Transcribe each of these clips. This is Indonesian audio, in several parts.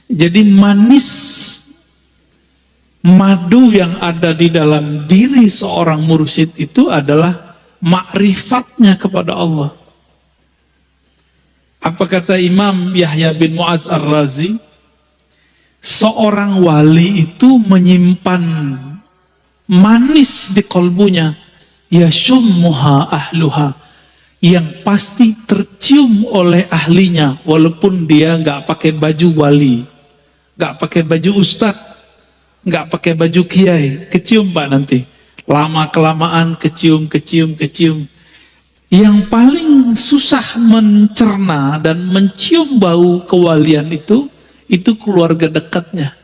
Jadi manis madu yang ada di dalam diri seorang mursyid itu adalah ma'rifatnya kepada Allah. Apa kata Imam Yahya bin Mu'adz Ar-Razi? Seorang wali itu menyimpan manis di kolbunya, yashummuha ahluha, yang pasti tercium oleh ahlinya, walaupun dia nggak pakai baju wali, nggak pakai baju ustadz, nggak pakai baju kiai, kecium Pak nanti. Lama kelamaan kecium. Yang paling susah mencerna dan mencium bau kewalian itu keluarga dekatnya.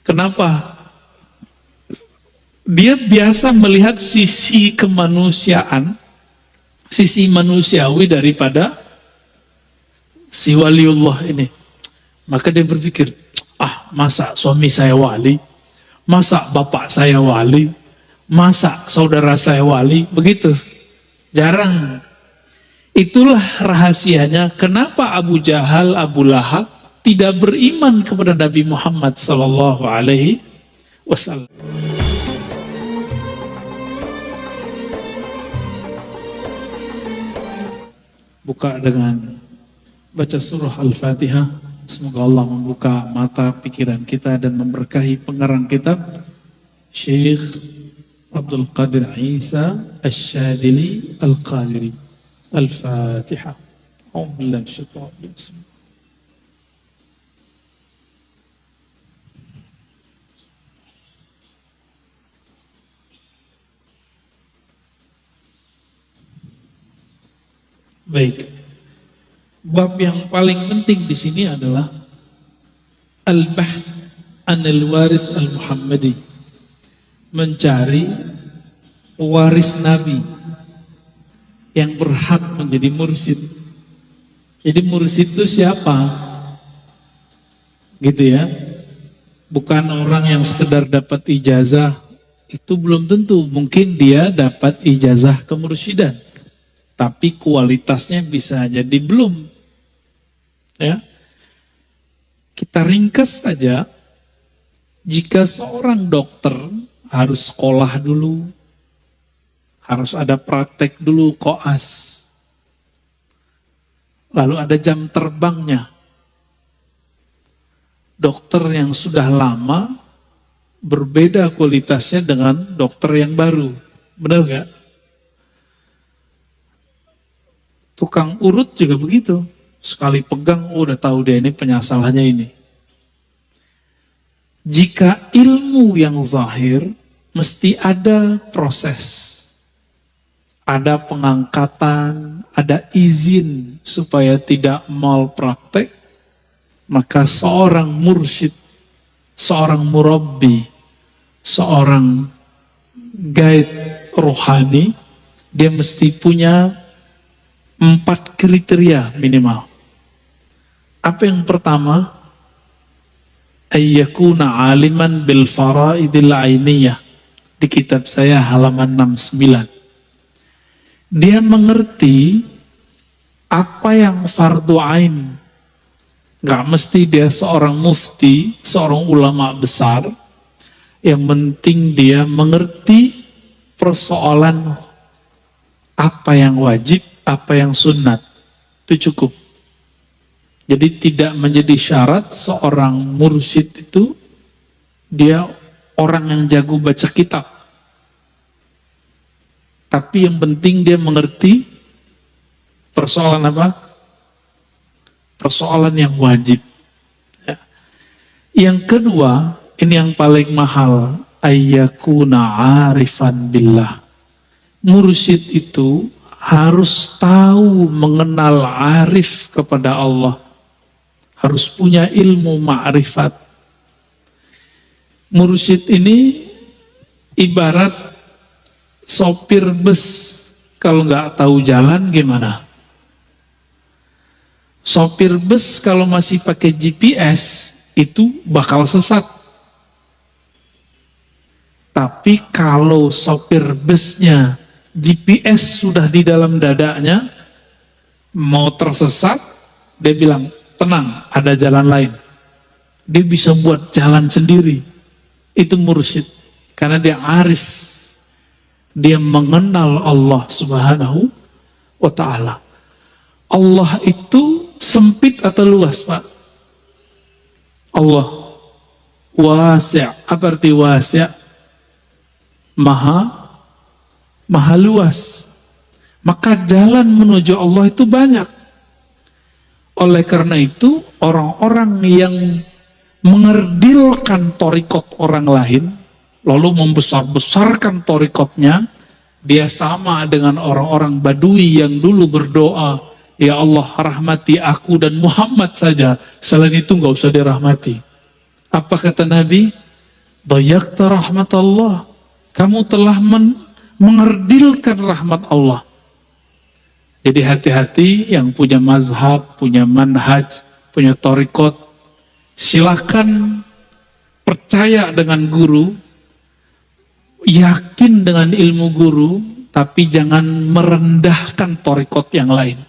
Kenapa? Dia biasa melihat sisi kemanusiaan, sisi manusiawi daripada si waliullah ini. Maka dia berpikir, masa suami saya wali, masa bapak saya wali, masa saudara saya wali, begitu. Jarang. Itulah rahasianya kenapa Abu Jahal, Abu Lahab tidak beriman kepada Nabi Muhammad sallallahu alaihi wasallam. Buka dengan baca surah Al-Fatihah. Semoga Allah membuka mata pikiran kita dan memberkahi pengarang kitab Syekh Abdul Qadir Isa Asy-Syadzili Al-Qadiri. Al-Fatihah. Baik. Bab yang paling penting di sini adalah al-bahth anil waris al-Muhammadi, mencari waris Nabi yang berhak menjadi mursyid. Jadi mursyid itu siapa? Gitu ya. Bukan orang yang sekedar dapat ijazah, itu belum tentu. Mungkin dia dapat ijazah kemursyidan, tapi kualitasnya bisa jadi belum. Ya. Kita ringkas saja, jika seorang dokter harus sekolah dulu, harus ada praktek dulu, koas, lalu ada jam terbangnya. Dokter yang sudah lama berbeda kualitasnya dengan dokter yang baru, benar gak? Tukang urut juga begitu. Sekali pegang, udah tahu dia ini penyasalannya ini. Jika ilmu yang zahir, mesti ada proses. Ada pengangkatan, ada izin supaya tidak malpraktek. Maka seorang mursyid, seorang murabbi, seorang guide rohani, dia mesti punya 4 kriteria minimal. Apa yang pertama? Ayyakuna aliman bil faraidil ainiyah. Di kitab saya halaman 69. Dia mengerti apa yang fardu ain. Gak mesti dia seorang mufti, seorang ulama besar. Yang penting dia mengerti persoalan apa yang wajib, apa yang sunat. Itu cukup. Jadi tidak menjadi syarat seorang mursyid itu dia orang yang jago baca kitab. Tapi yang penting dia mengerti persoalan apa? Persoalan yang wajib. Ya. Yang kedua, ini yang paling mahal, ayyakuna arifan billah. Mursyid itu harus tahu mengenal arif kepada Allah. Harus punya ilmu ma'rifat. Mursyid ini ibarat sopir bus, kalau nggak tahu jalan gimana? Sopir bus kalau masih pakai GPS itu bakal sesat. Tapi kalau sopir busnya GPS sudah di dalam dadanya, mau tersesat, dia bilang, tenang, ada jalan lain. Dia bisa buat jalan sendiri. Itu mursyid. Karena dia arif. Dia mengenal Allah Subhanahu wa ta'ala. Allah itu sempit atau luas, Pak? Allah wasi'. Apa arti wasi'? Maha luas. Maka jalan menuju Allah itu banyak. Oleh karena itu, orang-orang yang mengerdilkan torikot orang lain, lalu membesar-besarkan torikotnya, dia sama dengan orang-orang Badui yang dulu berdoa, ya Allah rahmati aku dan Muhammad saja, selain itu nggak usah dirahmati. Apa kata Nabi? Dayakta rahmat Allah. Kamu telah mengerdilkan rahmat Allah. Jadi hati-hati yang punya mazhab, punya manhaj, punya torikot, silakan percaya dengan guru, yakin dengan ilmu guru, tapi jangan merendahkan torikot yang lain.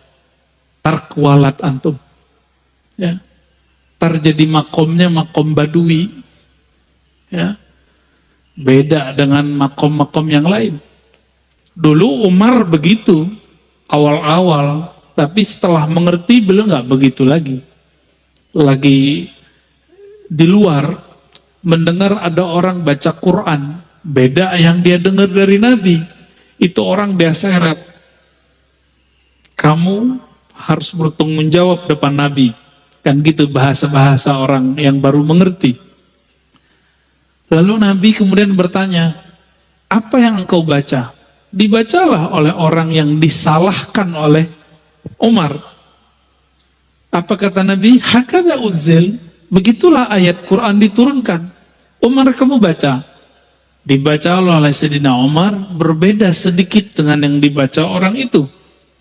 Kualat antum. Ya. Jadi makomnya makom Badui. Ya. Beda dengan makom-makom yang lain. Dulu Umar begitu, awal-awal, tapi setelah mengerti beliau nggak begitu lagi. Lagi di luar, mendengar ada orang baca Quran, beda yang dia dengar dari Nabi. Itu orang dia seret. Kamu harus bertanggung jawab depan Nabi. Kan gitu bahasa-bahasa orang yang baru mengerti. Lalu Nabi kemudian bertanya, apa yang engkau baca? Dibacalah oleh orang yang disalahkan oleh Umar. Apa kata Nabi? Hakada uzil, begitulah ayat Quran diturunkan. Umar kamu baca. Dibaca oleh Sayyidina Umar berbeda sedikit dengan yang dibaca orang itu.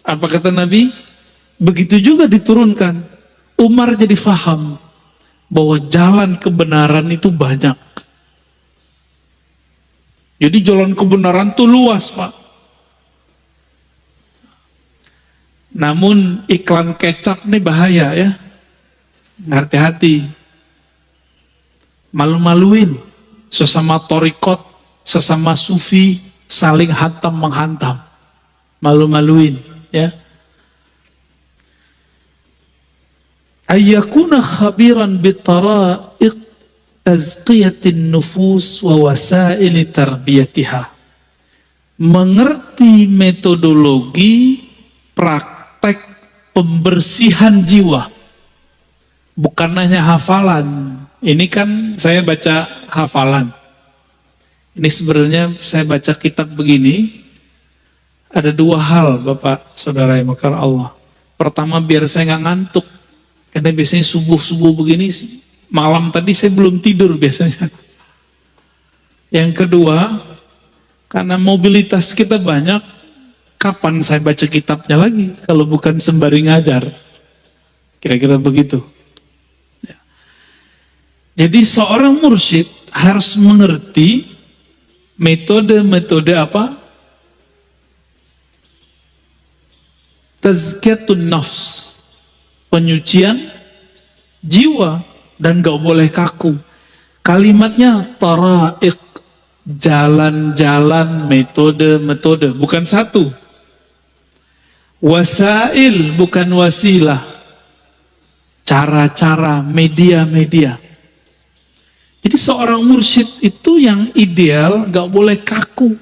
Apa kata Nabi? Begitu juga diturunkan. Umar jadi faham bahwa jalan kebenaran itu banyak. Jadi jalan kebenaran itu luas, Pak. Namun iklan kecap nih bahaya ya. Hati-hati. Malu-maluin. Sesama torikot, sesama sufi, saling hantam menghantam. Malu-maluin ya. Ayyakuna khabiran bitara'iq tazqiyatin nufus wa wasaili tarbiyatiha. Mengerti metodologi praktek pembersihan jiwa. Bukan hanya hafalan. Ini kan saya baca hafalan. Ini sebenarnya saya baca kitab begini. Ada dua hal Bapak Saudara yang makar Allah. Pertama biar saya nggak ngantuk. Karena biasanya subuh-subuh begini malam tadi saya belum tidur biasanya. Yang kedua, karena mobilitas kita banyak, kapan saya baca kitabnya lagi kalau bukan sembari ngajar? Kira-kira begitu. Ya. Jadi seorang mursyid harus mengerti metode-metode apa? Tazkiyatun nafs, penyucian jiwa. Dan gak boleh kaku. Kalimatnya tara'iq, jalan-jalan, metode-metode, bukan satu. Wasail, bukan wasilah. Cara-cara, media-media. Jadi seorang mursyid itu yang ideal gak boleh kaku.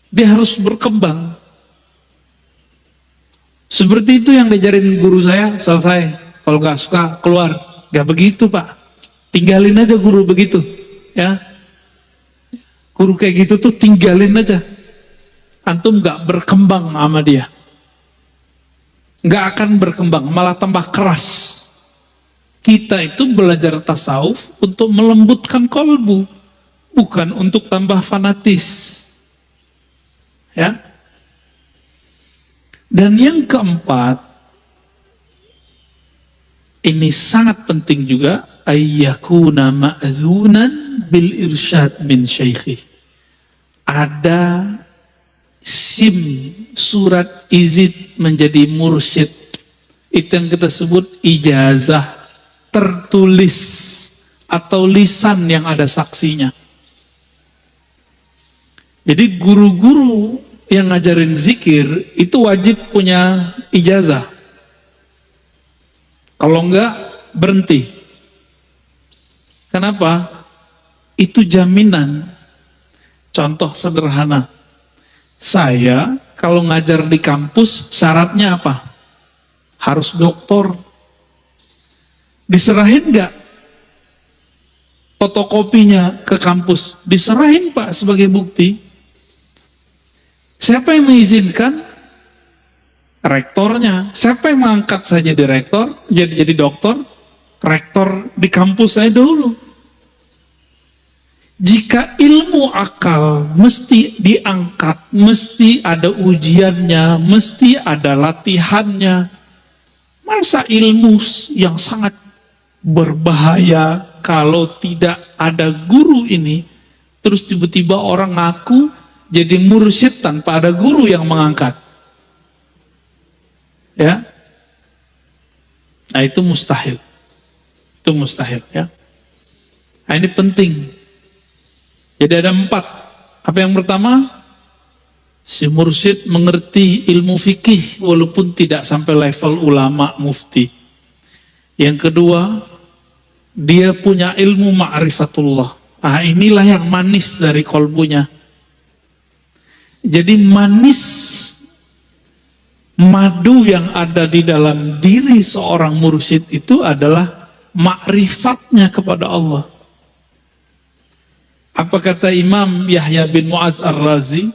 Dia harus berkembang. Seperti itu yang diajarin guru saya, selesai. Kalau nggak suka keluar, nggak begitu Pak. Tinggalin aja guru begitu, ya. Guru kayak gitu tuh tinggalin aja. Antum nggak berkembang sama dia, nggak akan berkembang, malah tambah keras. Kita itu belajar tasawuf untuk melembutkan kolbu, bukan untuk tambah fanatis, ya. Dan yang keempat. Ini sangat penting juga, ayyakuna ma'zunan bil irsyad min syaikhi. Ada SIM, surat izin menjadi mursyid Itu yang kita sebut ijazah tertulis atau lisan yang ada saksinya. Jadi guru-guru yang ngajarin zikir itu wajib punya ijazah. Kalau enggak, berhenti. Kenapa? Itu jaminan. Contoh sederhana. Saya kalau ngajar di kampus syaratnya apa? Harus doktor. Diserahin enggak fotokopinya ke kampus? Diserahin Pak sebagai bukti. Siapa yang mengizinkan? Rektornya. Siapa yang mengangkat saya jadi rektor? Jadi dokter? Rektor di kampus saya dulu. Jika ilmu akal mesti diangkat, mesti ada ujiannya, mesti ada latihannya. Masa ilmu yang sangat berbahaya kalau tidak ada guru ini, terus tiba-tiba orang ngaku jadi mursyid tanpa ada guru yang mengangkat. Ya. Nah, itu mustahil. Itu mustahil, ya. Nah, ini penting. Jadi ada 4. Apa yang pertama? Si mursyid mengerti ilmu fikih walaupun tidak sampai level ulama mufti. Yang kedua, dia punya ilmu ma'rifatullah. Ah, inilah yang manis dari kolbunya. Jadi manis madu yang ada di dalam diri seorang mursyid itu adalah ma'rifatnya kepada Allah. Apa kata Imam Yahya bin Mu'adz Ar-Razi?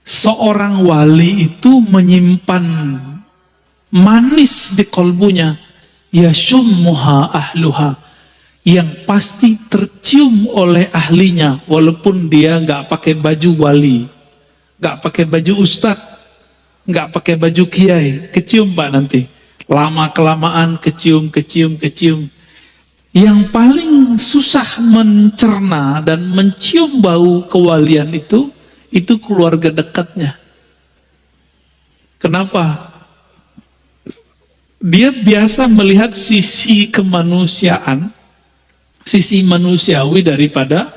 Seorang wali itu menyimpan manis di kolbunya, yashummuha ahluha, yang pasti tercium oleh ahlinya walaupun dia nggak pakai baju wali, nggak pakai baju ustadz, nggak pakai baju kiai, kecium Pak nanti. Lama kelamaan kecium. Yang paling susah mencerna dan mencium bau kewalian itu keluarga dekatnya. Kenapa? Dia biasa melihat sisi kemanusiaan, sisi manusiawi daripada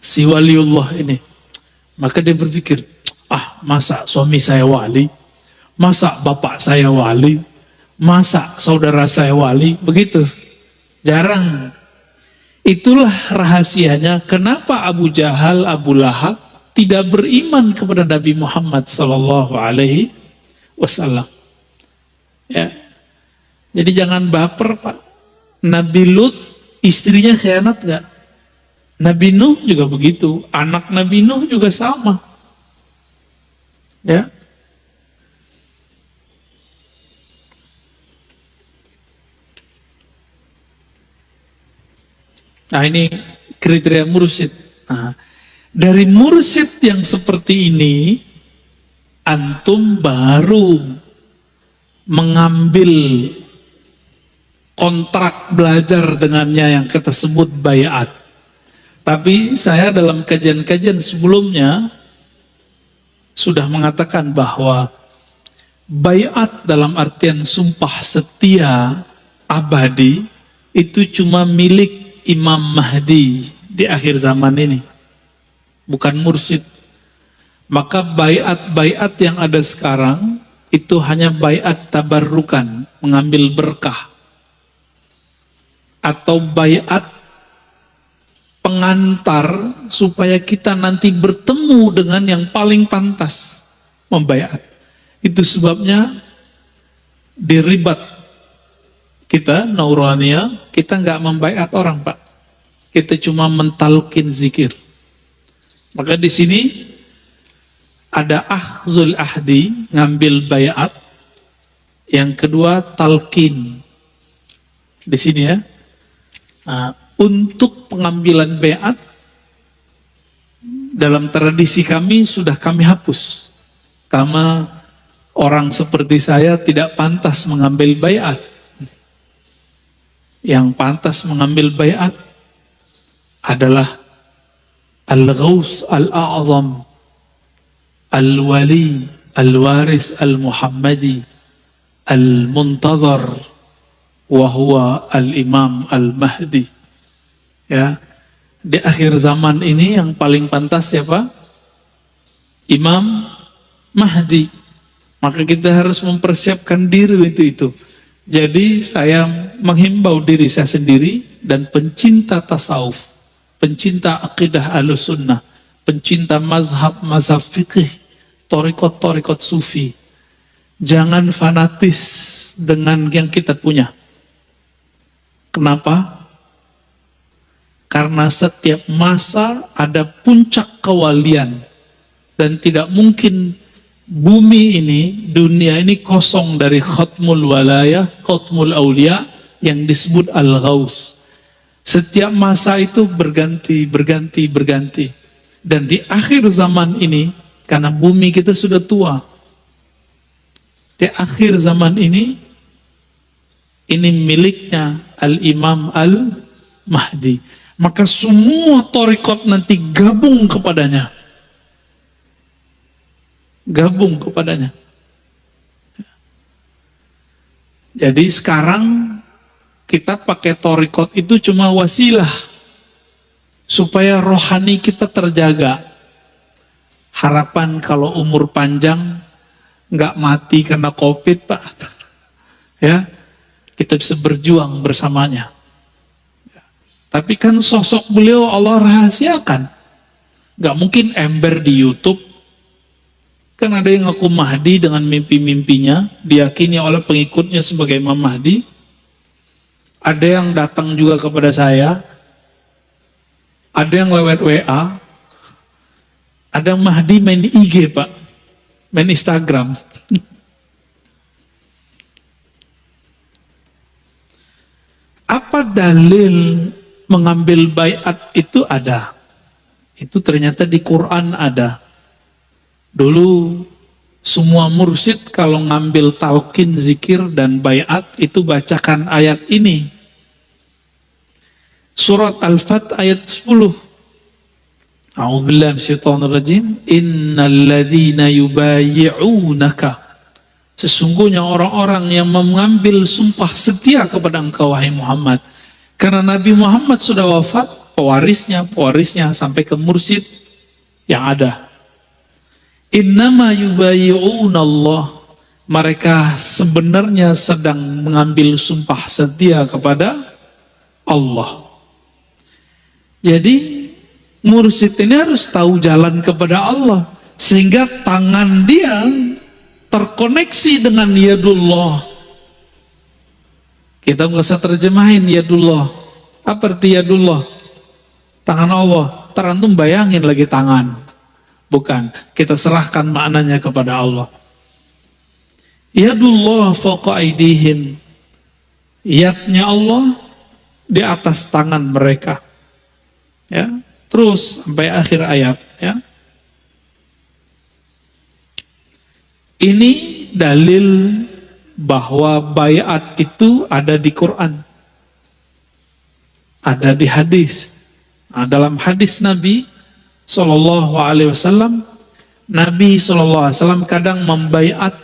si waliullah ini. Maka dia berpikir, masa suami saya wali, masa bapak saya wali, masa saudara saya wali, begitu. Jarang. Itulah rahasianya kenapa Abu Jahal, Abu Lahab tidak beriman kepada Nabi Muhammad sallallahu alaihi wasallam. Ya. Jadi jangan baper, Pak. Nabi Lut istrinya khianat gak? Nabi Nuh juga begitu. Anak Nabi Nuh juga sama. Ya. Nah, ini kriteria mursyid. Nah, dari mursyid yang seperti ini, antum baru mengambil kontrak belajar dengannya yang kita sebut bayat. Tapi saya dalam kajian-kajian sebelumnya sudah mengatakan bahwa bayat dalam artian sumpah setia abadi itu cuma milik Imam Mahdi di akhir zaman ini, bukan mursyid. Maka bayat-bayat yang ada sekarang itu hanya bayat tabarrukan, mengambil berkah, atau bayat pengantar supaya kita nanti bertemu dengan yang paling pantas membayat. Itu sebabnya di ribat kita Nauraniyah, kita nggak membayat orang, Pak. Kita cuma mentalkin zikir. Maka di sini ada akhzul ahdi, ngambil bayat. Yang kedua talqin. Di sini ya. Nah, untuk pengambilan bayat dalam tradisi kami sudah kami hapus. Karena orang seperti saya tidak pantas mengambil bayat. Yang pantas mengambil bayat adalah Al-Ghaus Al-A'zam, Al-Wali, Al-Waris Al-Muhammadi, al-muntazar wa huwa al-imam al-mahdi. Ya, di akhir zaman ini yang paling pantas siapa? Imam Mahdi. Maka kita harus mempersiapkan diri itu. Jadi saya menghimbau diri saya sendiri dan pencinta tasawuf, pencinta akidah Ahlussunnah, pencinta mazhab fikih, torikot sufi. Jangan fanatis dengan yang kita punya. Kenapa? Karena setiap masa ada puncak kewalian dan tidak mungkin bumi ini, dunia ini kosong dari khatmul walayah, khatmul awliya yang disebut al-ghaus. Setiap masa itu berganti. Dan di akhir zaman ini, karena bumi kita sudah tua, di akhir zaman ini miliknya al-imam al-mahdi. Maka semua torikot nanti gabung kepadanya. Jadi sekarang kita pakai torikot itu cuma wasilah supaya rohani kita terjaga. Harapan kalau umur panjang nggak mati karena COVID, Pak. Ya, kita bisa berjuang bersamanya. Tapi kan sosok beliau Allah rahasiakan. Nggak mungkin ember di YouTube. Kan ada yang ngaku Mahdi dengan mimpi-mimpinya, diyakini oleh pengikutnya sebagai Imam Mahdi. Ada yang datang juga kepada saya, ada yang lewat WA, ada yang Mahdi main di IG, Pak, main Instagram. Apa dalil mengambil baiat itu ada? Itu ternyata di Quran ada. Dulu semua mursyid kalau ngambil talqin zikir dan baiat itu bacakan ayat ini. Surat Al-Fat ayat 10. A'udzubillahi minasyaitonirrajim. Innal ladzina yubayyi'unaka. Sesungguhnya orang-orang yang mengambil sumpah setia kepada engkau wahai Muhammad. Karena Nabi Muhammad sudah wafat, pewarisnya sampai ke mursyid yang ada. Innama yubayyi'una Allah. Mereka sebenarnya sedang mengambil sumpah setia kepada Allah. Jadi mursyid ini harus tahu jalan kepada Allah, sehingga tangan dia terkoneksi dengan yadullah. Kita nggak usah terjemahin yadullah. Apa arti yadullah? Tangan Allah. Terantum bayangin lagi tangan. Bukan. Kita serahkan maknanya kepada Allah. Yadullah fawqa aydihim. Yadnya Allah di atas tangan mereka. Ya, terus sampai akhir ayat. Ya. Ini dalil bahwa baiat itu ada di Quran, ada di hadis. Nah, dalam hadis Nabi SAW, Nabi SAW kadang membaiat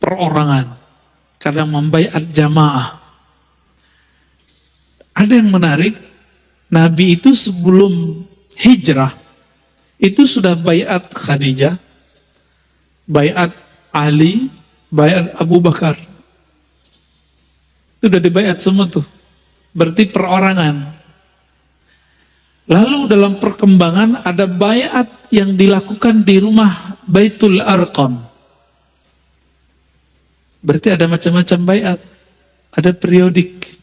perorangan, kadang membaiat jamaah. Ada yang menarik, Nabi itu sebelum hijrah itu sudah baiat Khadijah, baiat Ali, baiat Abu Bakar. Itu udah dibaiat semua tuh. Berarti perorangan. Lalu dalam perkembangan ada baiat yang dilakukan di rumah Baitul Arqam. Berarti ada macam-macam baiat. Ada periodik.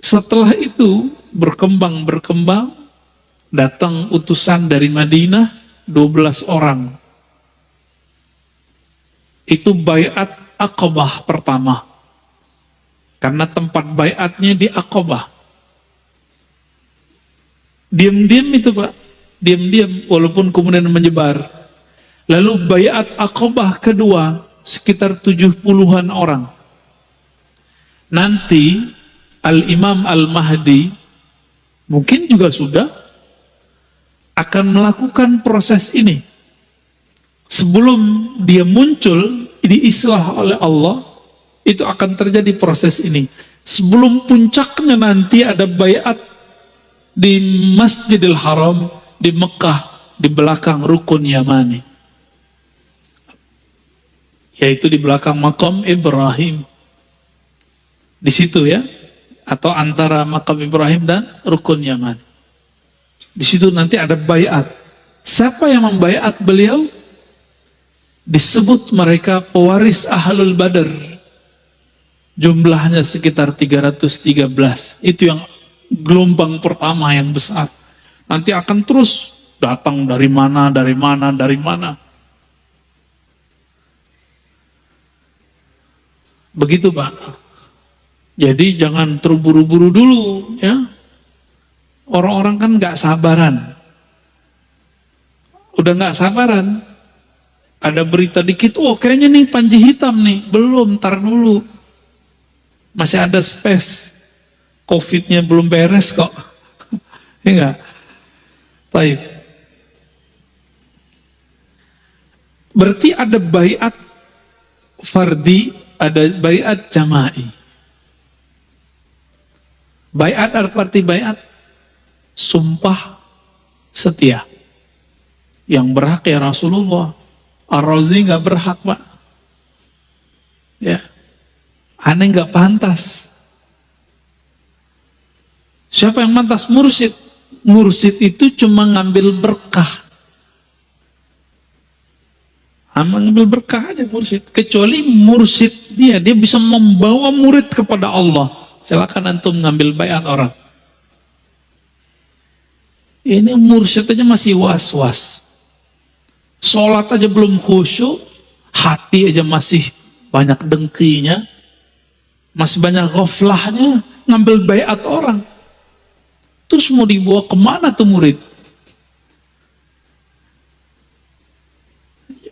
Setelah itu berkembang, datang utusan dari Madinah 12 orang. Itu baiat Aqabah pertama. Karena tempat baiatnya di Aqabah. Diam-diam itu, Pak. Diam-diam walaupun kemudian menyebar. Lalu baiat Aqabah kedua sekitar 70-an orang. Nanti Al-Imam Al-Mahdi mungkin juga sudah akan melakukan proses ini. Sebelum dia muncul, diislah oleh Allah, itu akan terjadi proses ini. Sebelum puncaknya nanti ada baiat di Masjidil Haram, di Mekah, di belakang Rukun Yamani. Yaitu di belakang makam Ibrahim. Di situ ya, atau antara makam Ibrahim dan Rukun Yamani. Di situ nanti ada baiat. Siapa yang membaiat beliau? Disebut mereka pewaris Ahlul Badar. Jumlahnya sekitar 313. Itu yang gelombang pertama yang besar. Nanti akan terus datang dari mana, dari mana, dari mana. Begitu Pak. Jadi jangan terburu-buru dulu ya. Orang-orang kan gak sabaran. Udah gak sabaran. Ada berita dikit, oh kayaknya nih Panji Hitam nih. Belum, ntar dulu. Masih ada space. Covid-nya belum beres kok. Ya enggak? Baik. Berarti ada baiat fardi, ada baiat jama'i. Baiat arti baiat sumpah setia. Yang berhak ya Rasulullah. Ar-Razi gak berhak Pak. Ya. Aneh gak pantas. Siapa yang pantas? Mursyid. Mursyid itu cuma ngambil berkah. Ngambil berkah aja mursyid. Kecuali mursyid dia bisa membawa murid kepada Allah. Silakan antum ngambil baiat orang. Ini mursyid aja masih was-was. Sholat aja belum khusyuk, hati aja masih banyak dengkinya, masih banyak ghaflahnya, ngambil baiat orang. Terus mau dibawa kemana tuh murid?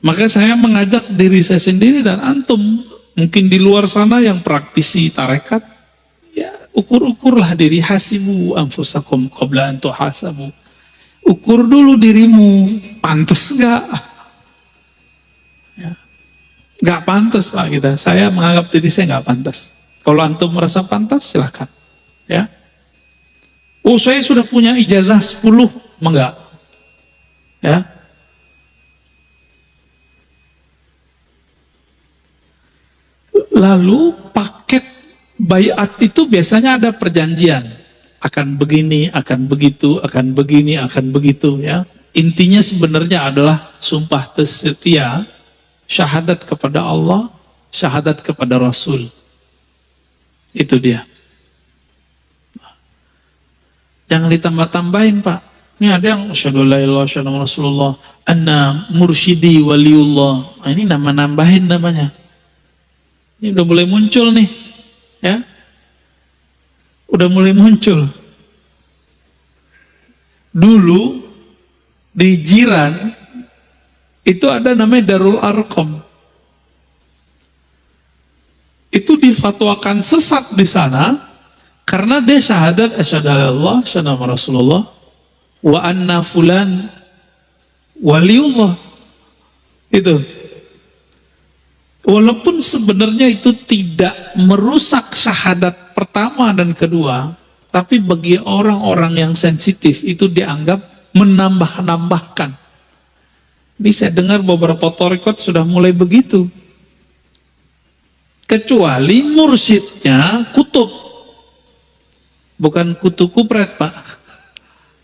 Maka saya mengajak diri saya sendiri dan antum, mungkin di luar sana yang praktisi tarekat, ya ukur-ukurlah diri, hasibu anfusakum qabla an tuhasabu. Ukur dulu dirimu, pantas gak? Ya. Gak pantas Pak kita. Saya menganggap diri saya gak pantas. Kalau antum merasa pantas, silahkan. Ya. Oh saya sudah punya ijazah 10, enggak. Ya. Lalu paket baiat itu biasanya ada perjanjian. Akan begini, akan begitu, akan begini, akan begitu ya. Intinya sebenarnya adalah sumpah setia, syahadat kepada Allah, syahadat kepada Rasul. Itu dia. Jangan ditambah-tambahin Pak. Ini ada yang asyhadu la ilaha illallah Rasulullah, anna mursyidi waliullah. Nah, ini nambahin namanya. Ini udah mulai muncul nih. Ya. Udah mulai muncul. Dulu di Jiran itu ada namanya Darul Arqam. Itu difatwakan sesat di sana karena dia syahadat asyhadu Allah, asyhadu Rasulullah wa anna fulan waliullah. Itu. Walaupun sebenarnya itu tidak merusak syahadat pertama dan kedua, tapi bagi orang-orang yang sensitif itu dianggap menambah-nambahkan. Ini saya dengar beberapa thariqat sudah mulai begitu. Kecuali mursyidnya kutub. Bukan kutu kupret Pak.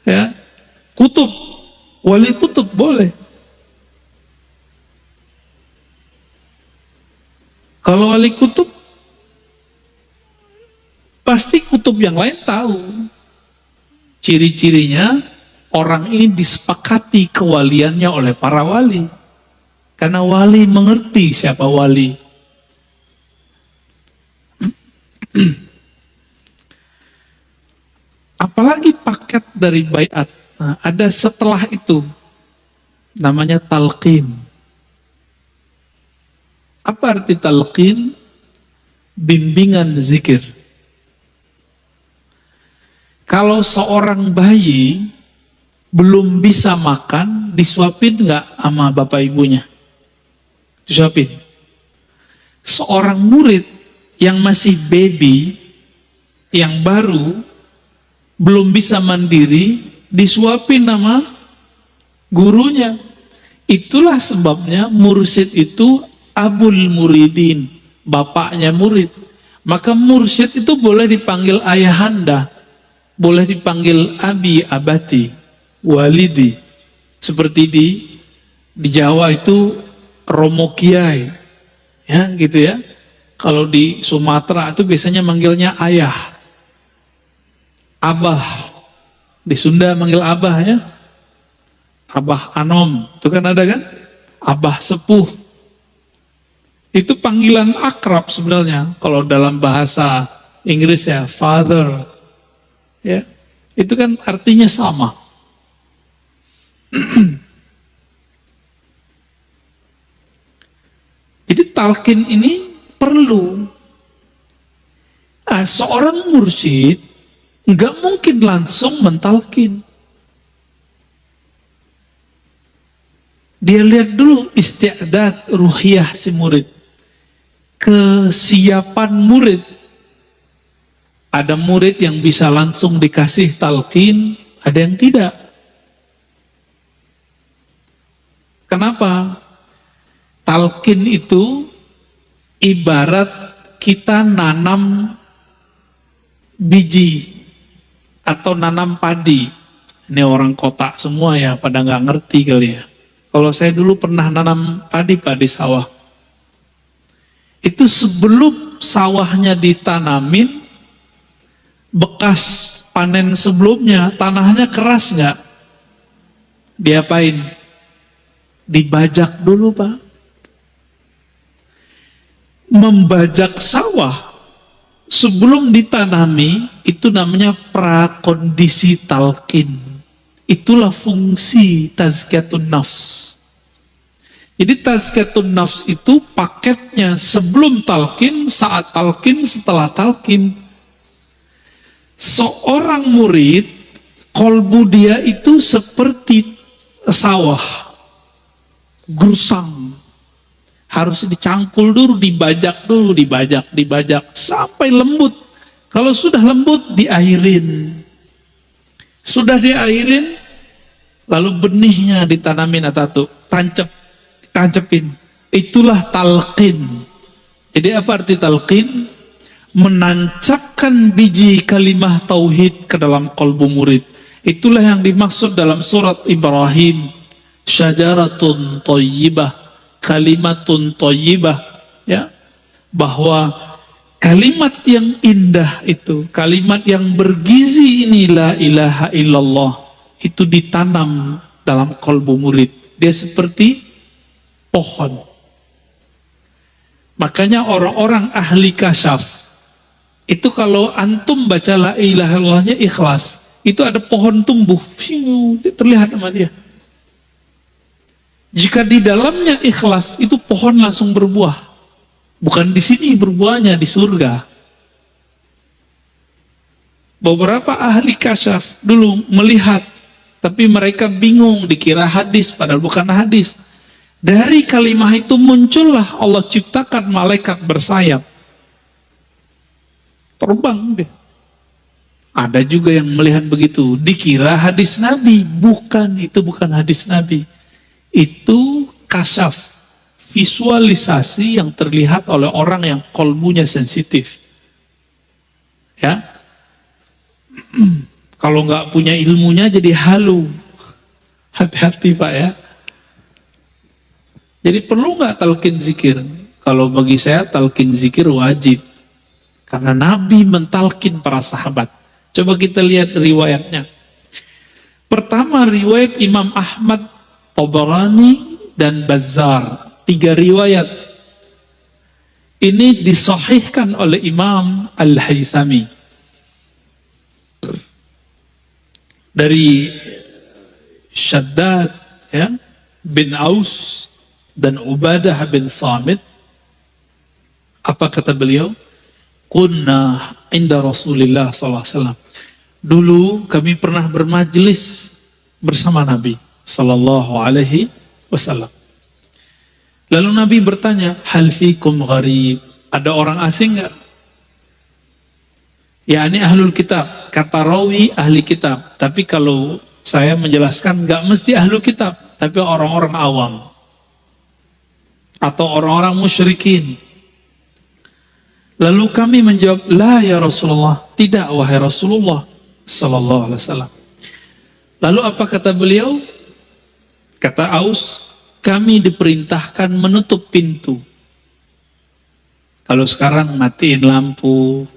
Ya. Kutub. Wali kutub boleh. Kalau wali kutub, pasti kutub yang lain tahu. Ciri-cirinya, orang ini disepakati kewaliannya oleh para wali. Karena wali mengerti siapa wali. Apalagi paket dari baiat. Nah, ada setelah itu, namanya talqin. Apa arti talqin? Bimbingan zikir. Kalau seorang bayi belum bisa makan, disuapin nggak sama bapak ibunya? Disuapin. Seorang murid yang masih baby, yang baru, belum bisa mandiri, disuapin nama gurunya. Itulah sebabnya mursyid itu abul muridin, bapaknya murid. Maka mursyid itu boleh dipanggil ayahanda, boleh dipanggil abi, abati, walidi. Seperti di Jawa itu romo kiai, ya gitu ya. Kalau di Sumatera itu biasanya manggilnya ayah, abah. Di Sunda manggil abah ya, abah anom, itu kan ada kan, abah sepuh. Itu panggilan akrab sebenarnya. Kalau dalam bahasa Inggris ya, father, ya itu kan artinya sama. Jadi talqin ini perlu. Nah, seorang mursyid nggak mungkin langsung mentalkin. Dia lihat dulu istiadat ruhiyah si murid, kesiapan murid. Ada murid yang bisa langsung dikasih talqin, ada yang tidak. Kenapa? Talqin itu ibarat kita nanam biji atau nanam padi. Ini orang kota semua ya, pada nggak ngerti kali ya. Kalau saya dulu pernah nanam padi sawah. Itu sebelum sawahnya ditanamin, bekas panen sebelumnya, tanahnya keras nggak? Diapain? Dibajak dulu, Pak. Membajak sawah sebelum ditanami itu namanya prakondisi talqin. Itulah fungsi tazkiyatun nafs. Jadi tazkiyatun nafs itu paketnya sebelum talqin, saat talqin, setelah talqin. Seorang murid, kolbu dia itu seperti sawah, gersang. Harus dicangkul dulu, dibajak, sampai lembut. Kalau sudah lembut, diairin. Sudah diairin, lalu benihnya ditanamin atau tancepin. Itulah talqin. Jadi apa arti talqin? Menancapkan biji kalimah tauhid ke dalam kolbu murid. Itulah yang dimaksud dalam surat Ibrahim. Syajaratun thayyibah, kalimatun thayyibah, ya, bahwa kalimat yang indah itu, kalimat yang bergizi ini, la ilaha illallah, itu ditanam dalam kolbu murid. Dia seperti pohon. Makanya orang-orang ahli kasyaf itu kalau antum baca la ilaha illallahnya ikhlas, itu ada pohon tumbuh, terlihat sama dia. Jika di dalamnya ikhlas, itu pohon langsung berbuah. Bukan di sini berbuahnya, di surga. Beberapa ahli kasyaf dulu melihat, tapi mereka bingung, dikira hadis, padahal bukan hadis. Dari kalimah itu muncullah Allah ciptakan malaikat bersayap. Terbang deh. Ada juga yang melihat begitu, dikira hadis Nabi. Bukan, itu bukan hadis Nabi. Itu kasyaf, visualisasi yang terlihat oleh orang yang kolbunya sensitif. Ya, kalau nggak punya ilmunya jadi halu. Hati-hati Pak ya. Jadi perlu nggak talqin zikir? Kalau bagi saya talqin zikir wajib, karena Nabi mentalkin para sahabat. Coba kita lihat riwayatnya. Pertama riwayat Imam Ahmad, Tabarani dan Bazzar, 3 riwayat. Ini disahihkan oleh Imam Al-Haythami dari Shaddad ya, bin Aus dan Ubadah bin Samit. Apa kata beliau? Kunna inda Rasulillah SAW. Dulu kami pernah bermajlis bersama Nabi Sallallahu Alaihi Wasallam. Lalu Nabi bertanya, hal fikum gharib, ada orang asing nggak? Ya, ini ahlul kitab. Kata rawi ahli kitab. Tapi kalau saya menjelaskan nggak mesti ahlul kitab, tapi orang-orang awam atau orang-orang musyrikin. Lalu kami menjawab, la ya Rasulullah, tidak wahai Rasulullah sallallahu alaihi wasallam. Lalu apa kata beliau? Kata Aus, kami diperintahkan menutup pintu. Kalau sekarang matiin lampu,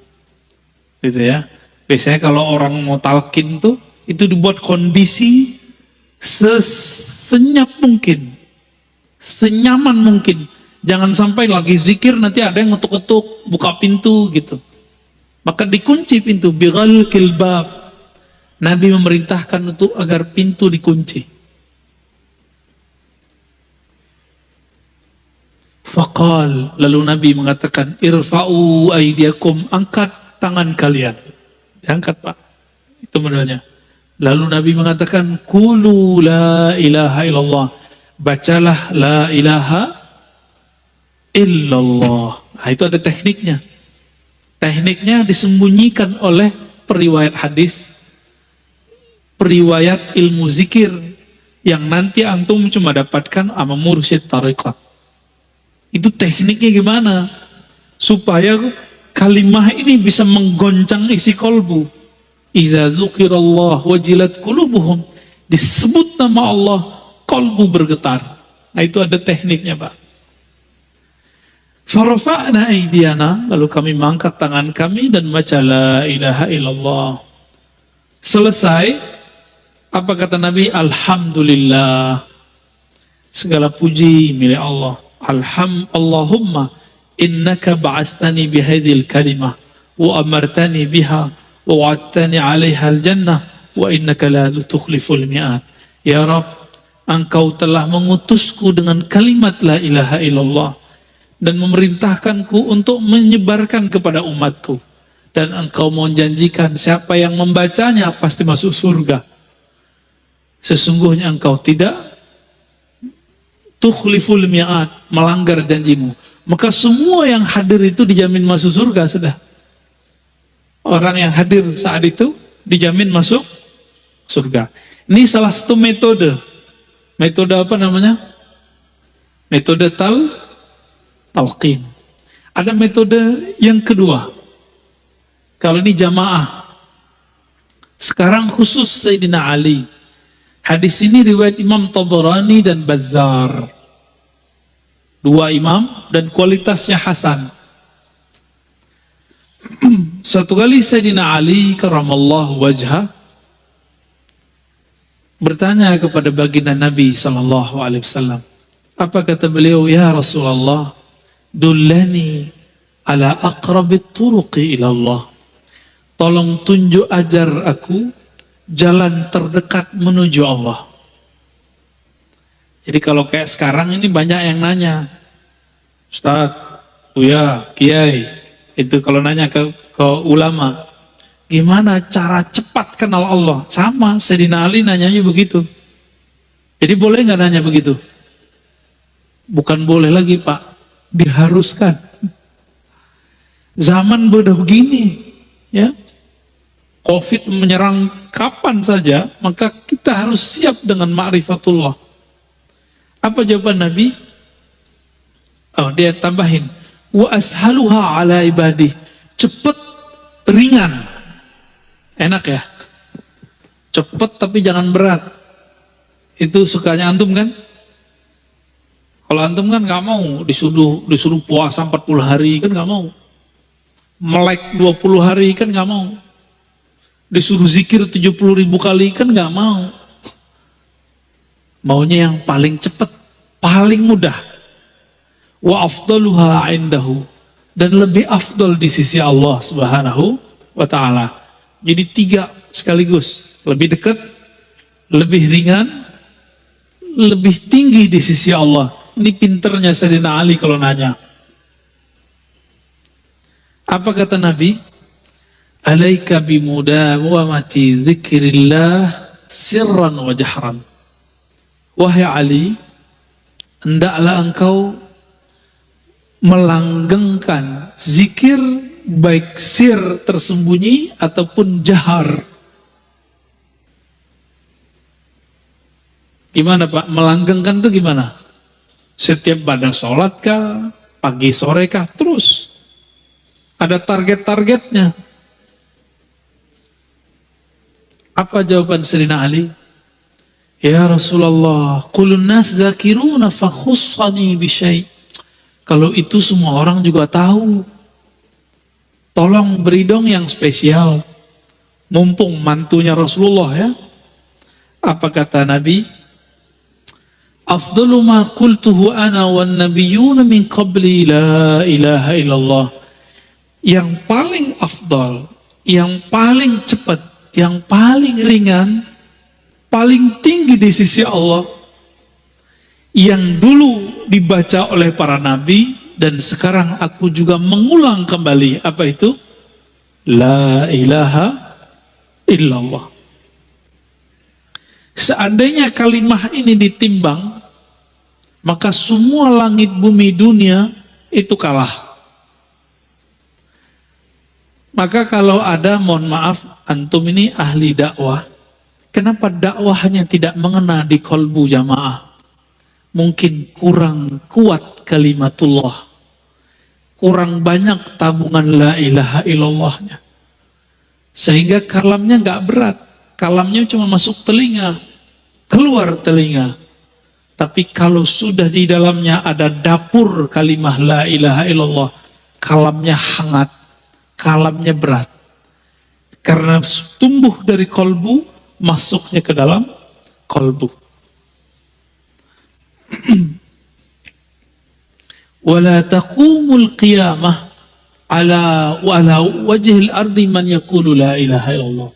gitu ya. Biasanya kalau orang mau talqin tuh, itu dibuat kondisi sesenyap mungkin, senyaman mungkin. Jangan sampai lagi zikir nanti ada yang ngetuk-ngetuk, buka pintu gitu. Maka dikunci pintu, bighalqil bab. Nabi memerintahkan untuk agar pintu dikunci. Faqal, lalu Nabi mengatakan, irfa'u aydiyakum, angkat tangan kalian. Diangkat, Pak. Itu modelnya. Lalu Nabi mengatakan, qulu la ilaha illallah. Bacalah la ilaha illallah. Nah, itu ada tekniknya. Tekniknya disembunyikan oleh periwayat hadis, periwayat ilmu zikir, yang nanti antum cuma dapatkan sama mursyid tariqat. Itu tekniknya gimana? Supaya kalimah ini bisa menggoncang isi kolbu. Iza zukirallah wajilat qulubuhum. Disebut nama Allah, kolbu bergetar. Nah, itu ada tekniknya, Pak. Farafa'na aydiyana, lalu kami mengangkat tangan kami dan baca la ilaha illallah. Selesai, apa kata Nabi? Alhamdulillah, segala puji milik Allah. Allahumma innaka ba'astani bihadhil kalimah wa amartani biha wa wa'adtani 'alaiha al-jannah wa innaka la tukhliful mi'ad. Ya Rabb, engkau telah mengutusku dengan kalimat la ilaha illallah dan memerintahkanku untuk menyebarkan kepada umatku, dan engkau menjanjikan siapa yang membacanya pasti masuk surga. Sesungguhnya engkau tidak tukhliful mi'ad, melanggar janjimu. Maka semua yang hadir itu dijamin masuk surga sudah. Orang yang hadir saat itu dijamin masuk surga. Ini salah satu metode. Metode apa namanya? Metode talqin. Ada metode yang kedua. Kalau ini jamaah. Sekarang khusus Sayyidina Ali. Hadis ini riwayat Imam Tabarani dan Bazzar. Dua imam dan kualitasnya hasan. Suatu kali Sayyidina Ali karamallahu wajhah bertanya kepada baginda Nabi sallallahu alaihi wasallam. Apa kata beliau? Ya Rasulullah, dullani ala aqrabit turuqi ila Allah. Tolong tunjuk ajar aku jalan terdekat menuju Allah. Jadi kalau kayak sekarang ini banyak yang nanya, Ustaz, Buya, Kiai, itu kalau nanya ke ulama, gimana cara cepat kenal Allah? Sama, Sayyidina Ali nanyanya begitu. Jadi boleh nggak nanya begitu? Bukan boleh lagi, Pak, diharuskan. Zaman udah begini, ya. Covid menyerang kapan saja, maka kita harus siap dengan ma'rifatullah. Apa jawaban Nabi? Oh, dia tambahin, wa ashaluha ala ibadih. Cepet, ringan. Enak ya? Cepet tapi jangan berat. Itu sukanya antum kan? Kalau antum kan gak mau disuruh puasa 40 hari kan gak mau. Melek 20 hari kan gak mau. Disuruh zikir 70.000 kali kan gak mau. Maunya yang paling cepat, paling mudah. Wa afdaluha indahu, dan lebih afdal di sisi Allah Subhanahu wa ta'ala. Jadi 3 sekaligus, lebih dekat, lebih ringan, lebih tinggi di sisi Allah. Ini pinternya Sayyidina Ali kalau nanya. Apa kata Nabi? Alaika bimudawamati dzikrillah sirran wa jahran. Wahai Ali, hendaklah engkau melanggengkan zikir baik sir tersembunyi ataupun jahar. Gimana Pak? Melanggengkan itu gimana? Setiap pada sholat kah? Pagi sore kah? Terus ada target-targetnya. Apa jawaban Sayyidina Ali? Ya Rasulullah, qulun nas zakiruna fa khussani bi syai'. Kalau itu semua orang juga tahu. Tolong beri dong yang spesial. Mumpung mantunya Rasulullah ya. Apa kata Nabi? Afdalu ma qultuhu ana wan nabiyyuna min qabli la ilaha illallah. Yang paling afdal, yang paling cepat, yang paling ringan, paling tinggi di sisi Allah, yang dulu dibaca oleh para nabi dan sekarang aku juga mengulang kembali. Apa itu? La ilaha illallah. Seandainya kalimah ini ditimbang, maka semua langit bumi dunia itu kalah. Maka kalau ada, mohon maaf, antum ini ahli dakwah, kenapa dakwahnya tidak mengena di kolbu jamaah? Mungkin kurang kuat kalimatullah, kurang banyak tabungan la ilaha illallahnya, sehingga kalamnya nggak berat, kalamnya cuma masuk telinga, keluar telinga. Tapi kalau sudah di dalamnya ada dapur kalimah la ilaha illallah, kalamnya hangat, kalamnya berat, karena tumbuh dari kolbu, masuknya ke dalam kolbu. Wala taqumul qiyamah ala wajhil ardi man yaqulu la ilaha illallah.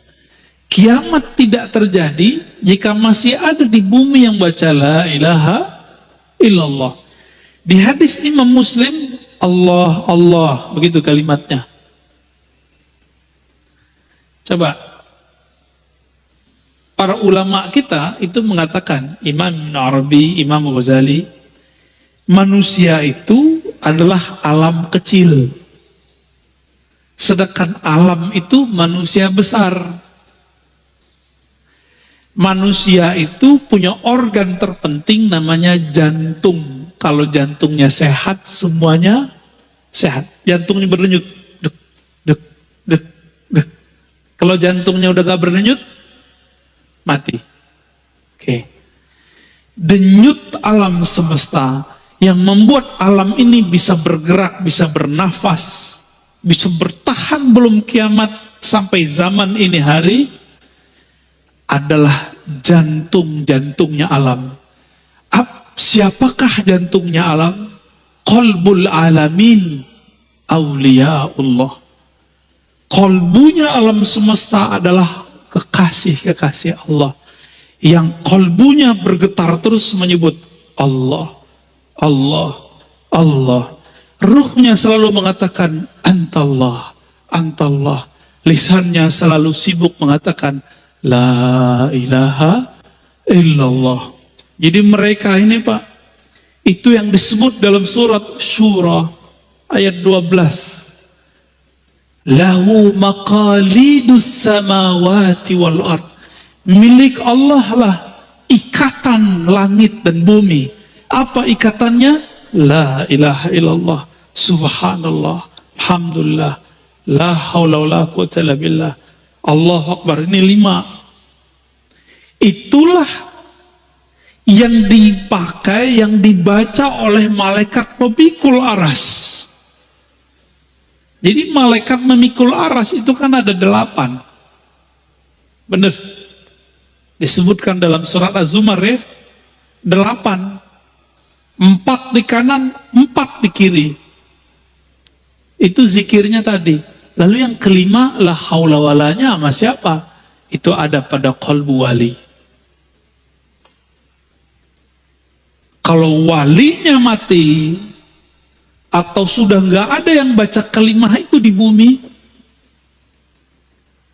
Kiamat tidak terjadi jika masih ada di bumi yang baca la ilaha illallah. Di hadis Imam Muslim, Allah, Allah, begitu kalimatnya. Coba, para ulama kita itu mengatakan, Imam Ibn Arabi, Imam Ghazali, manusia itu adalah alam kecil, sedangkan alam itu manusia besar. Manusia itu punya organ terpenting namanya jantung. Kalau jantungnya sehat, semuanya sehat. Jantungnya berdenyut, dek, dek, dek, dek. Kalau jantungnya udah gak berdenyut, mati. Oke. Denyut alam semesta yang membuat alam ini bisa bergerak, bisa bernafas, bisa bertahan belum kiamat sampai zaman ini hari, adalah jantung-jantungnya alam. Siapakah jantungnya alam? Qalbul alamin awliyaullah. Qalbunya alam semesta adalah kekasih-kekasih Allah, yang qalbunya bergetar terus menyebut Allah, Allah, Allah. Ruhnya selalu mengatakan Antallah, Antallah. Lisannya selalu sibuk mengatakan La ilaha illallah. Jadi mereka ini Pak, itu yang disebut dalam surat Syura ayat 12. Lahu maqalidus samawati wal ard. Milik Allah lah ikatan langit dan bumi. Apa ikatannya? La ilaha illallah, subhanallah, alhamdulillah, la haula wala quwwata illa billah, Allahu akbar. Ini 5. Itulah yang dipakai, yang dibaca oleh malaikat pemikul aras. Jadi malaikat memikul aras itu kan ada 8. Benar? Disebutkan dalam surat Az-Zumar ya. 8. 4 di kanan, 4 di kiri. Itu zikirnya tadi. Lalu yang kelima, la haula walanya sama siapa? Itu ada pada qalbu wali. Kalau walinya mati, atau sudah nggak ada yang baca kalimah itu di bumi,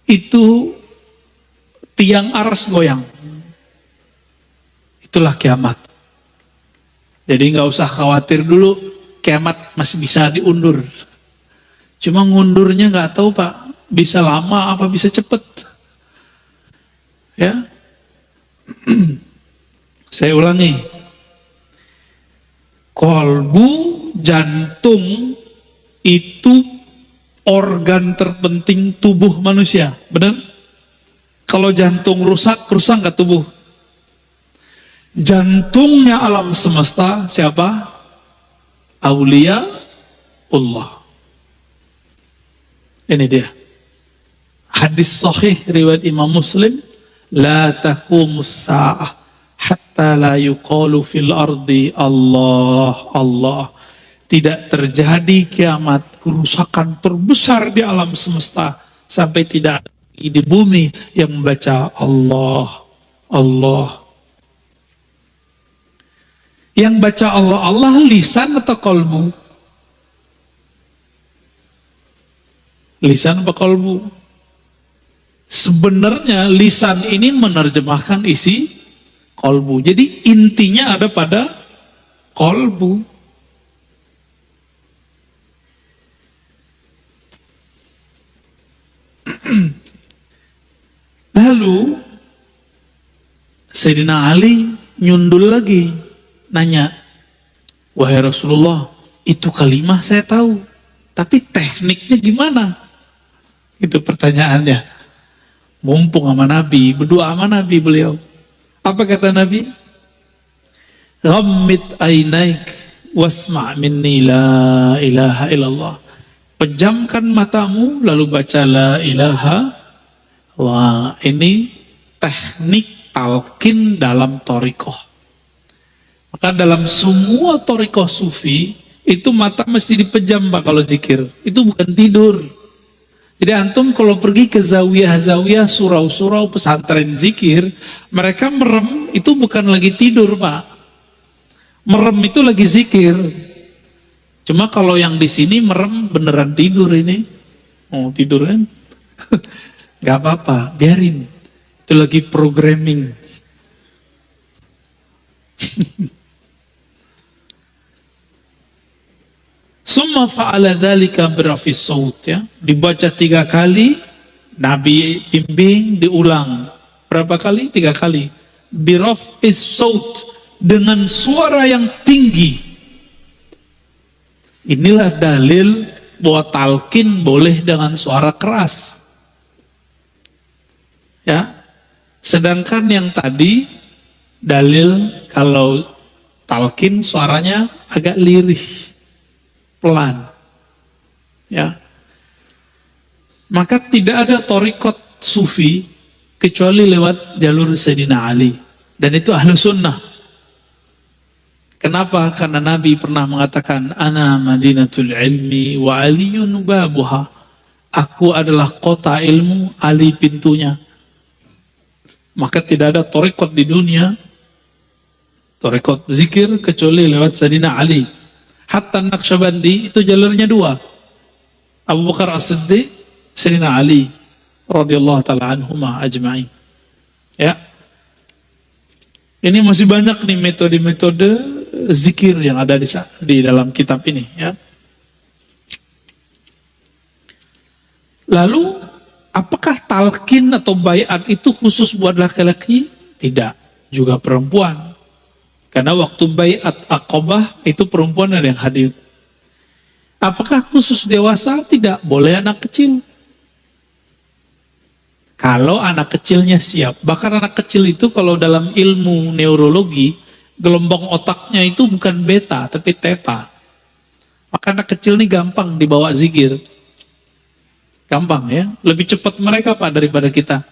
itu tiang aras goyang. Itulah kiamat. Jadi nggak usah khawatir dulu, kiamat masih bisa diundur. Cuma ngundurnya nggak tahu Pak, bisa lama apa bisa cepet. Ya, saya ulangi, kolbu, jantung itu organ terpenting tubuh manusia, benar? Kalau jantung rusak, rusak nggak tubuh? Jantungnya alam semesta siapa? Aulia Allah. Ini dia. Hadis sahih riwayat Imam Muslim, la taqumus sa'ah hatta la yuqalu fil ardi Allah Allah. Tidak terjadi kiamat, kerusakan terbesar di alam semesta sampai tidak ada di bumi yang membaca Allah Allah. Yang baca Allah Allah lisan atau kolbu? Lisan atau kolbu? Sebenarnya lisan ini menerjemahkan isi kolbu. Jadi intinya ada pada kolbu. Lalu Sayyidina Ali nyundul lagi, nanya, wahai Rasulullah, itu kalimah saya tahu, tapi tekniknya gimana? Itu pertanyaannya. Mumpung sama Nabi, berdua sama Nabi beliau. Apa kata Nabi? Ghammid ainaik wasma' minni la ilaha illallah. Pejamkan matamu lalu baca la ilaha. Wah, ini teknik talqin dalam thariqah. Maka dalam semua thariqah sufi itu mata mesti dipejam Pak kalau zikir. Itu bukan tidur. Jadi antum kalau pergi ke zawiyah-zawiyah, surau-surau, pesantren zikir, mereka merem itu bukan lagi tidur Pak. Merem itu lagi zikir. Cuma kalau yang di sini merem beneran tidur ini. Oh tidur kan? Gak apa-apa, biarin. Itu lagi programming. Summa fa'ala dzalika birafis saut, ya. Dibaca 3 kali, Nabi bimbing, diulang. Berapa kali? 3 kali. Birafis saut, dengan suara yang tinggi. Inilah dalil bahwa talqin boleh dengan suara keras. Ya. Sedangkan yang tadi dalil kalau talqin suaranya agak lirih, pelan. Ya. Maka tidak ada thariqat sufi kecuali lewat jalur Sayyidina Ali. Dan itu ahlu sunnah. Kenapa? Karena Nabi pernah mengatakan, Ana madinatul ilmi wa aliyun babuha. Aku adalah kota ilmu, Ali pintunya. Maka tidak ada thariqat di dunia, thariqat zikir kecuali lewat Sayyidina Ali. Hatta Naqsyabandi itu jalurnya 2. Abu Bakar As-Siddiq, Sayyidina Ali radhiyallahu ta'ala anhuma ajma'in. Ya. Ini masih banyak nih metode-metode zikir yang ada di dalam kitab ini, ya. Lalu apakah talqin atau baiat itu khusus buat laki-laki? Tidak, juga perempuan. Karena waktu baiat Aqabah itu perempuan ada yang hadir. Apakah khusus dewasa? Tidak, boleh anak kecil. Kalau anak kecilnya siap. Bahkan anak kecil itu kalau dalam ilmu neurologi, gelombang otaknya itu bukan beta, tapi teta. Maka anak kecil ini gampang dibawa zikir. Gampang ya, lebih cepat mereka Pak daripada kita.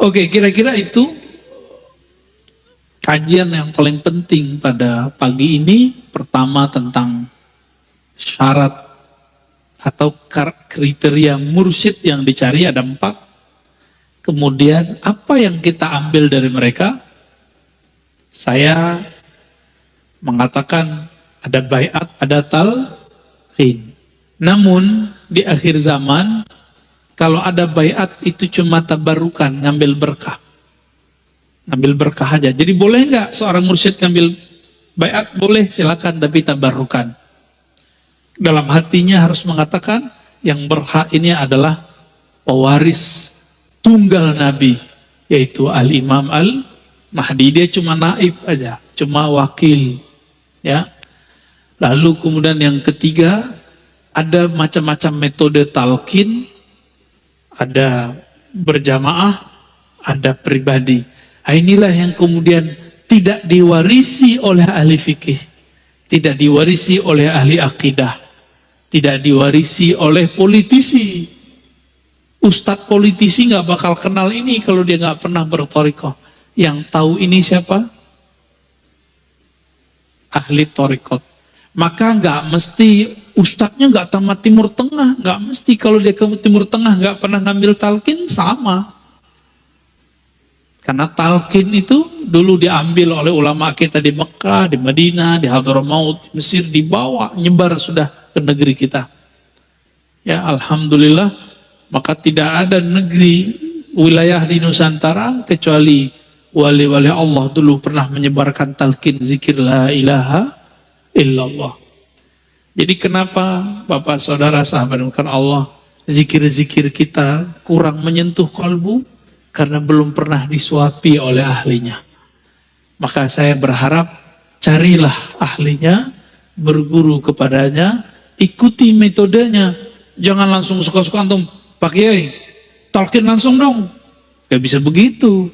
Oke, kira-kira itu kajian yang paling penting pada pagi ini. Pertama tentang syarat atau kriteria mursyid yang dicari ada 4. Kemudian apa yang kita ambil dari mereka? Saya mengatakan ada baiat, ada talqin. Namun di akhir zaman kalau ada baiat itu cuma tabarukan, ngambil berkah. Ngambil berkah aja. Jadi boleh nggak seorang mursyid ngambil baiat? Boleh, silakan, tapi tabarrukan. Dalam hatinya harus mengatakan yang berhak ini adalah pewaris tunggal Nabi, yaitu Al-Imam Al-Mahdi. Dia cuma naib aja, cuma wakil. Ya. Lalu kemudian yang ketiga, ada macam-macam metode talqin, ada berjamaah, ada pribadi. Nah, inilah yang kemudian tidak diwarisi oleh ahli fikih, tidak diwarisi oleh ahli akidah, tidak diwarisi oleh politisi. Ustadz politisi nggak bakal kenal ini kalau dia nggak pernah berthariqah. Yang tahu ini siapa? Ahli thariqat. Maka nggak mesti ustadznya nggak tamat Timur Tengah, nggak mesti. Kalau dia ke Timur Tengah nggak pernah ngambil talqin, sama. Karena talqin itu dulu diambil oleh ulama kita di Mekah, di Madinah, di Hadramaut, Mesir, dibawa, nyebar sudah ke negeri kita. Ya, alhamdulillah, maka tidak ada negeri, wilayah di Nusantara kecuali wali-wali Allah dulu pernah menyebarkan talqin zikir la ilaha illallah. Jadi kenapa Bapak Saudara sahabat Allah, zikir-zikir kita kurang menyentuh kalbu? Karena belum pernah disuapi oleh ahlinya. Maka saya berharap carilah ahlinya, berguru kepadanya, ikuti metodenya. Jangan langsung suka-suka antum, Pak Kiai, talqin langsung dong. Gak bisa begitu.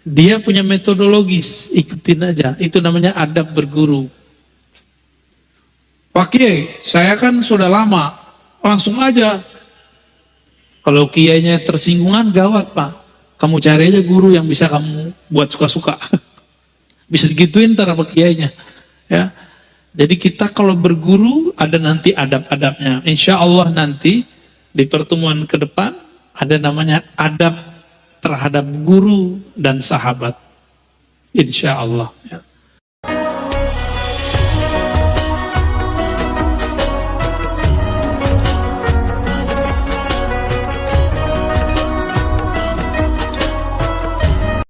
Dia punya metodologis, ikutin aja. Itu namanya adab berguru. Pak Kiai, saya kan sudah lama, langsung aja. Kalau kiainya tersinggungan, gawat Pak. Kamu cari aja guru yang bisa kamu buat suka-suka. Bisa digituin ntar sama kiainya. Ya. Jadi kita kalau berguru ada nanti adab-adabnya. Insya Allah nanti di pertemuan ke depan ada namanya adab terhadap guru dan sahabat. Insya Allah. Ya.